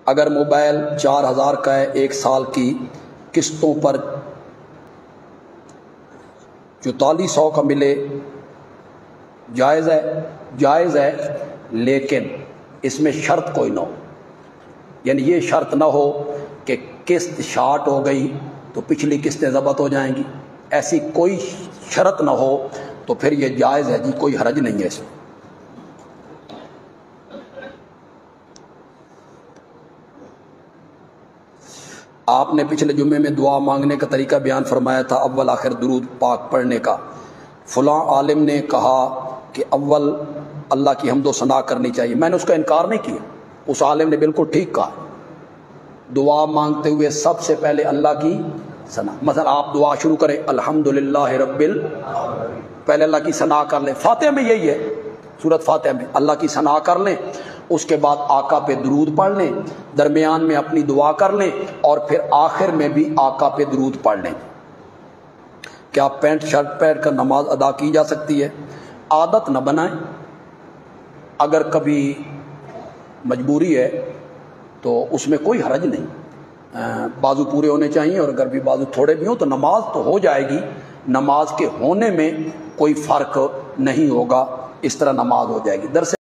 اگر موبائل 4000 کا ہے 1 سال کی قسطوں پر 4400 کا ملے، جائز ہے؟ جائز ہے، لیکن اس میں شرط کوئی نہ ہو، یعنی یہ شرط نہ ہو کہ قسط شارٹ ہو گئی تو پچھلی قسطیں ضبط ہو جائیں گی، ایسی کوئی شرط نہ ہو تو پھر یہ جائز ہے جی، کوئی حرج نہیں ہے اس میں۔ آپ نے پچھلے جمعے میں دعا مانگنے کا طریقہ بیان فرمایا تھا، اول آخر درود پاک پڑھنے کا۔ فلاں عالم نے کہا کہ اول اللہ کی حمد و ثنا کرنی چاہیے، میں نے اس کا انکار نہیں کیا، اس عالم نے بالکل ٹھیک کہا، دعا مانگتے ہوئے سب سے پہلے اللہ کی ثنا۔ مثلا آپ دعا شروع کریں الحمدللہ رب پہلے اللہ کی ثنا کر لیں، فاتحہ میں یہی ہے، سورۃ فاتحہ میں اللہ کی ثنا کر لیں، اس کے بعد آقا پہ درود پڑھ لیں، درمیان میں اپنی دعا کر لیں، اور پھر آخر میں بھی آقا پہ درود پڑھ لیں۔ کیا پینٹ شرٹ پہن کر نماز ادا کی جا سکتی ہے؟ عادت نہ بنائیں، اگر کبھی مجبوری ہے تو اس میں کوئی حرج نہیں، بازو پورے ہونے چاہیے، اور اگر بھی بازو تھوڑے بھی ہوں تو نماز تو ہو جائے گی، نماز کے ہونے میں کوئی فرق نہیں ہوگا، اس طرح نماز ہو جائے گی۔ درس